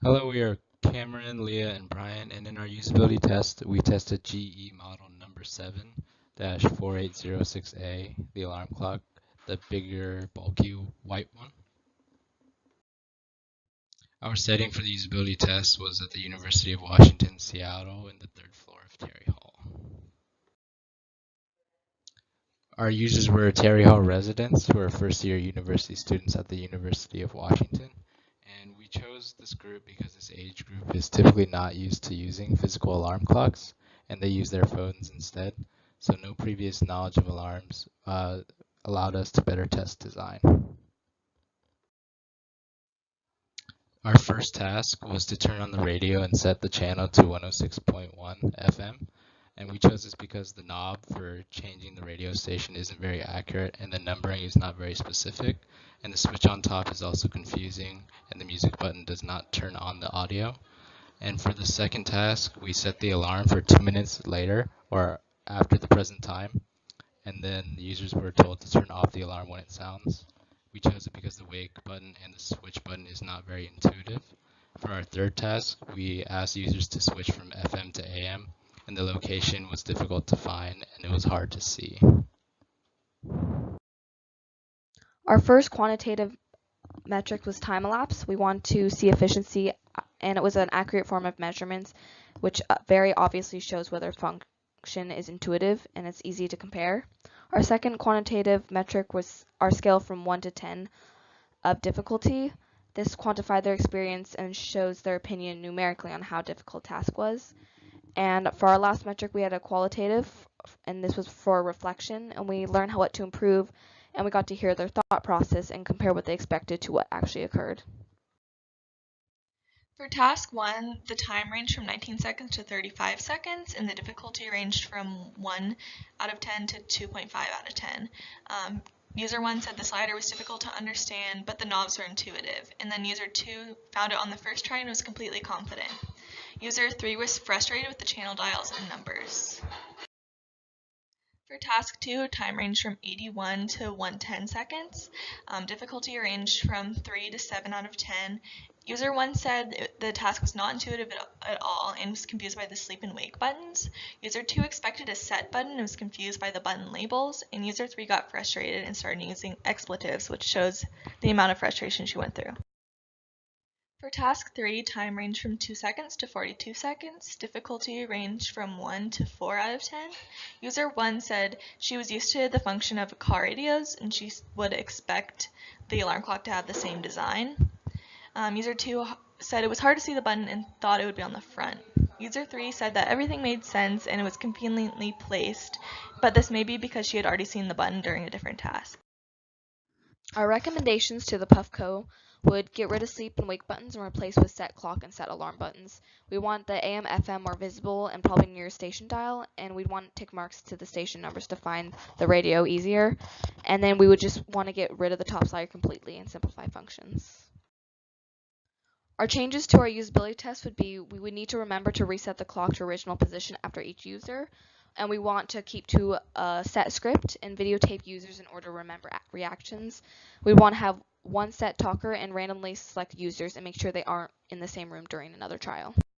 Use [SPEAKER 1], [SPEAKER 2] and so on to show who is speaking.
[SPEAKER 1] Hello, we are Cameron, Leah, and Brian, and in our usability test, we tested GE model number 7-4806A, the alarm clock, the bigger, bulky white one. Our setting for the usability test was at the University of Washington, Seattle, in the third floor of Terry Hall. Our users were Terry Hall residents who are first-year university students at the University of Washington. And we chose this group because this age group is typically not used to using physical alarm clocks, and they use their phones instead. So no previous knowledge of alarms allowed us to better test design. Our first task was to turn on the radio and set the channel to 106.1 FM. And we chose this because the knob for changing the radio station isn't very accurate and the numbering is not very specific. And the switch on top is also confusing and the music button does not turn on the audio. And for the second task, we set the alarm for 2 minutes later or after the present time. And then the users were told to turn off the alarm when it sounds. We chose it because the wake button and the switch button is not very intuitive. For our third task, we asked users to switch from FM to AM, and the location was difficult to find and it was hard to see.
[SPEAKER 2] Our first quantitative metric was time elapse. We want to see efficiency, and it was an accurate form of measurements, which very obviously shows whether function is intuitive and it's easy to compare. Our second quantitative metric was our scale from 1 to 10 of difficulty. This quantified their experience and shows their opinion numerically on how difficult a task was. And for our last metric, we had a qualitative, and this was for reflection, and we learned what to improve, and we got to hear their thought process and compare what they expected to what actually occurred.
[SPEAKER 3] For task 1, the time ranged from 19 seconds to 35 seconds, and the difficulty ranged from 1 out of 10 to 2.5 out of 10. User 1 said the slider was difficult to understand, but the knobs were intuitive. And then user 2 found it on the first try and was completely confident. User 3 was frustrated with the channel dials and numbers. For task 2, time ranged from 81 to 110 seconds. Difficulty ranged from 3 to 7 out of 10. User 1 said the task was not intuitive at all and was confused by the sleep and wake buttons. User 2 expected a set button and was confused by the button labels. And user 3 got frustrated and started using expletives, which shows the amount of frustration she went through. For task 3, time ranged from 2 seconds to 42 seconds. Difficulty ranged from 1 to 4 out of 10. User 1 said she was used to the function of car radios and she would expect the alarm clock to have the same design. User 2 said it was hard to see the button and thought it would be on the front. User 3 said that everything made sense and it was conveniently placed, but this may be because she had already seen the button during a different task.
[SPEAKER 2] Our recommendations to the PUFCO would get rid of sleep and wake buttons and replace with set clock and set alarm buttons. We want the AM FM more visible and probably near station dial, and we'd want tick marks to the station numbers to find the radio easier. And then we would just want to get rid of the top slider completely and simplify functions. Our changes to our usability test would be we would need to remember to reset the clock to original position after each user, and we want to keep to a set script and videotape users in order to remember reactions. We want to have one set talker and randomly select users and make sure they aren't in the same room during another trial.